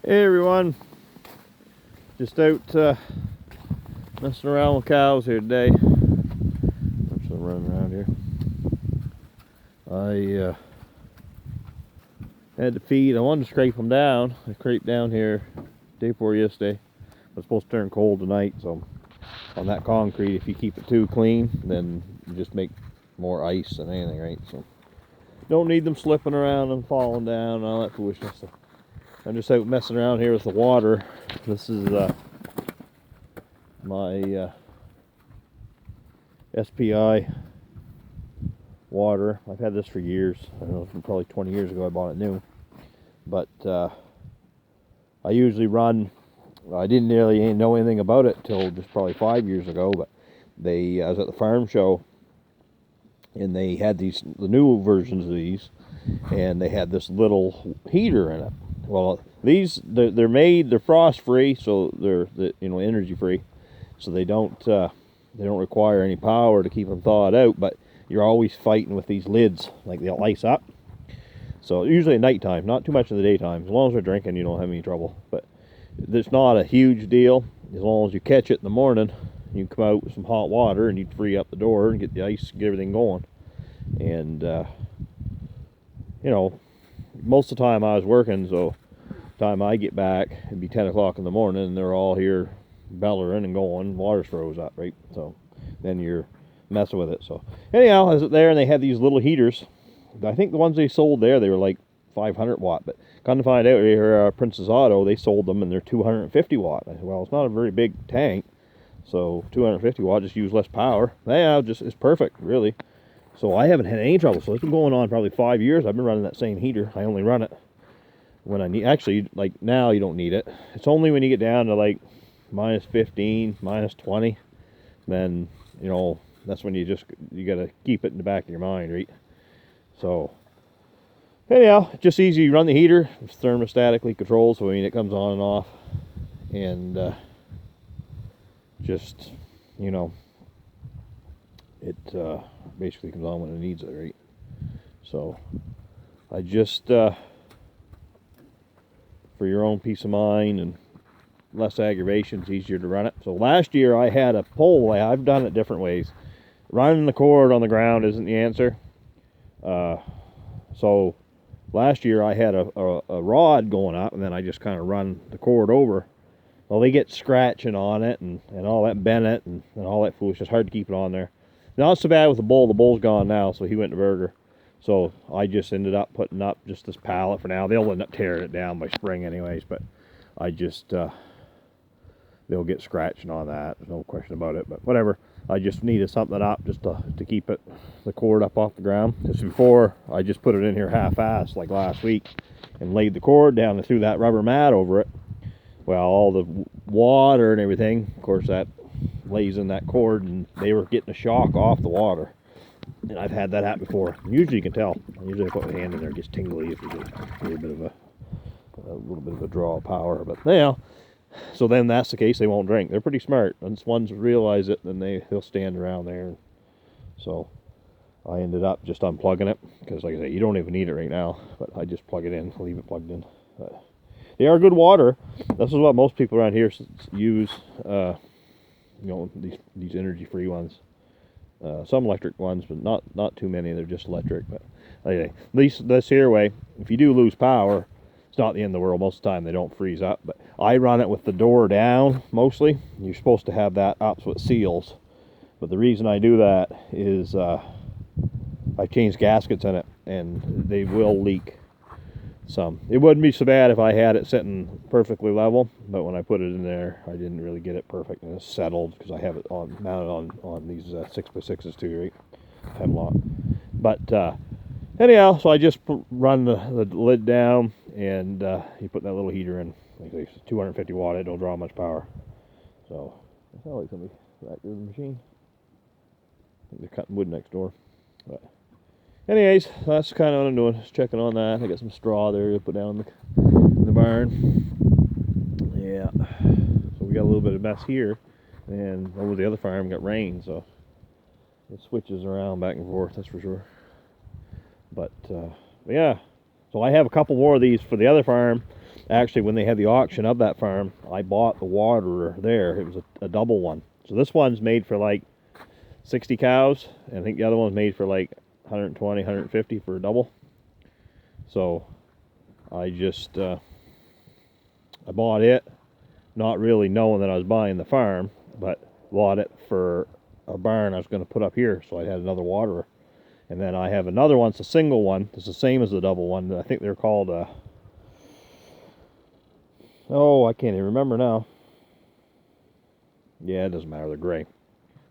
Hey everyone, just out messing around with cows here today. I'm just running around here. I had to feed. I wanted to scrape them down. I scraped down here day before yesterday. It was supposed to turn cold tonight, so on that concrete, if you keep it too clean, then you just make more ice than anything, right? So don't need them slipping around and falling down and all that foolishness. So I'm just out messing around here with the water. This is my SPI water. I've had this for years. I don't know, from probably 20 years ago I bought it new. But I usually run, I didn't really know anything about it till just probably 5 years ago, but I was at the farm show and they had the new versions of these, and they had this little heater in it. Well, they're frost free, so they're energy free, so they don't require any power to keep them thawed out. But you're always fighting with these lids, like they'll ice up. So usually at nighttime, not too much in the daytime. As long as they're drinking, you don't have any trouble. But it's not a huge deal as long as you catch it in the morning. You come out with some hot water and you free up the door and get the ice, get everything going. And most of the time I was working, so the time I get back, it'd be 10 o'clock in the morning, and they're all here bellering and going. Water's froze up, right? So then you're messing with it. So anyhow, I was there, and they had these little heaters. I think the ones they sold there, they were like 500 watt, but come to find out here, Princess Auto, they sold them and they're 250 watt. I said, well, it's not a very big tank, so 250 watt, just use less power. Yeah, it's perfect, really. So I haven't had any trouble. So it's been going on probably 5 years. I've been running that same heater. I only run it when I need. Actually, like now, you don't need it. It's only when you get down to like minus 15, minus 20, then that's when you gotta keep it in the back of your mind, right? So anyhow, just easy. You run the heater. It's thermostatically controlled, so it comes on and off, and just it basically comes on when it needs it, right? So I just for your own peace of mind and less aggravation, it's easier to run it. So last year I had a pole. I've done it different ways. Running the cord on the ground isn't the answer. So last year I had a rod going up, and then I just kind of run the cord over. Well, they get scratching on it and all that, bent it and all that foolishness. It's hard to keep it on there. Not so bad with the bull. The bull's gone now, so he went to Burger. So I just ended up putting up just this pallet for now. They'll end up tearing it down by spring anyways, but I just, they'll get scratching on that. There's no question about it, but whatever. I just needed something up just to keep the cord up off the ground. Just before, I just put it in here half-assed like last week and laid the cord down and threw that rubber mat over it. Well, all the water and everything, of course, that lays in that cord, and they were getting a shock off the water. And I've had that happen before. Usually you can tell. Usually I put my hand in there, it gets tingly if you get a little bit of a draw of power. But anyhow, so then that's the case. They won't drink. They're pretty smart. Once ones realize it, then they'll stand around there. So I ended up just unplugging it because, like I say, you don't even need it right now. But I just plug it in, leave it plugged in. They are good water. This is what most people around here use. These energy-free ones. Some electric ones, but not too many. They're just electric. But anyway, at least this here way, if you do lose power, it's not the end of the world. Most of the time they don't freeze up. But I run it with the door down mostly. You're supposed to have that up so it seals. But the reason I do that is I've changed gaskets in it, and they will leak some. It wouldn't be so bad if I had it sitting perfectly level, but when I put it in there, I didn't really get it perfect, and it's settled because I have it mounted on these 6x6s too, right? Hemlock. But anyhow, so I just run the lid down, and you put that little heater in. Like I say, 250 watt. It don't draw much power. So I feel like somebody back there in the machine. I think they're cutting wood next door. But anyways, that's kind of what I'm doing. Just checking on that. I got some straw there to put down in the barn. Yeah. So we got a little bit of mess here, and over the other farm got rain, so it switches around back and forth. That's for sure. But yeah. So I have a couple more of these for the other farm. Actually, when they had the auction of that farm, I bought the waterer there. It was a double one. So this one's made for like 60 cows, and I think the other one's made for like 120, 150 for a double. So I just I bought it, not really knowing that I was buying the farm, but bought it for a barn I was going to put up here, so I had another waterer. And then I have another one, it's a single one, it's the same as the double one. I think they're called oh, I can't even remember now. Yeah, it doesn't matter, they're gray.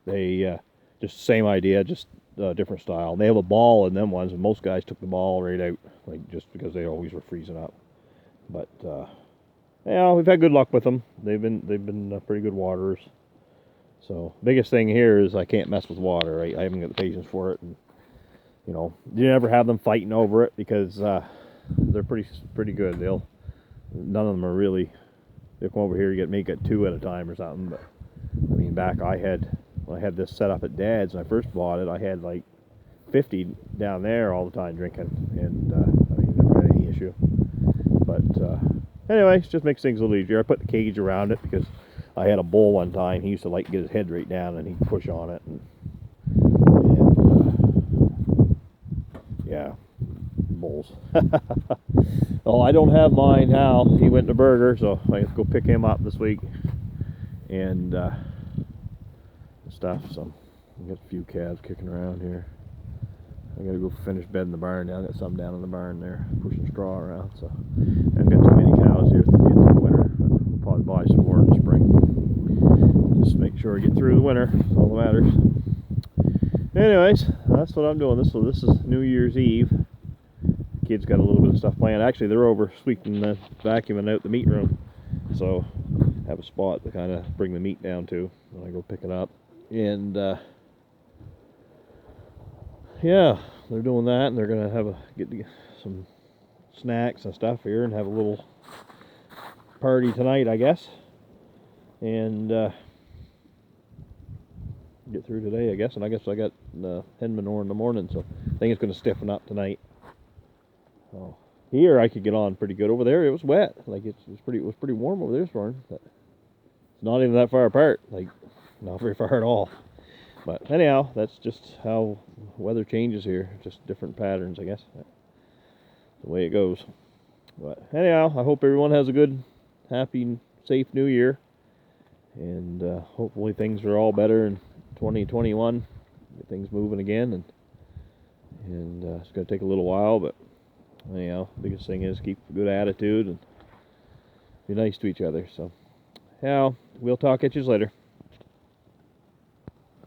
They just same idea, just different style. They have a ball in them ones, and most guys took the ball right out, like just because they always were freezing up. But yeah, we've had good luck with them. They've been pretty good waterers. So biggest thing here is I can't mess with water. I haven't got the patience for it, and you know, you never have them fighting over it because they're pretty good. None of them are really. They'll come over here, make it 2 at a time or something. But I mean, when I had this set up at Dad's when I first bought it, I had like 50 down there all the time drinking, and I mean, never had any issue. But anyways, just makes things a little easier. I put the cage around it because I had a bull one time. He used to like to get his head right down and he'd push on it, and yeah, bulls. Well, I don't have mine now. He went to Burger, so I have to go pick him up this week and stuff. So I got a few calves kicking around here. I gotta go finish bedding the barn down. I got some down in the barn there, pushing straw around. So I haven't got too many cows here at the end of the winter. I'll probably buy some more in the spring. Just make sure I get through the winter. That's all that matters. Anyways, that's what I'm doing. This is New Year's Eve. Kids got a little bit of stuff planned. Actually, they're over sweeping the vacuuming out the meat room, so have a spot to kind of bring the meat down to when I go pick it up. And yeah, they're doing that, and they're gonna get some snacks and stuff here and have a little party tonight, I guess. And get through today, I guess. And I guess I got hen manure in the morning, so I think it's gonna stiffen up tonight. Oh, here I could get on pretty good. Over there it was wet. Like it was pretty warm over there this morning, but it's not even that far apart. Like not very far at all. But anyhow, that's just how weather changes here. Just different patterns, I guess. That's the way it goes. But anyhow, I hope everyone has a good, happy, safe New Year, and hopefully things are all better in 2021. Get things moving again, and it's going to take a little while, but anyhow, biggest thing is keep a good attitude and be nice to each other. So, yeah, we'll talk at you later.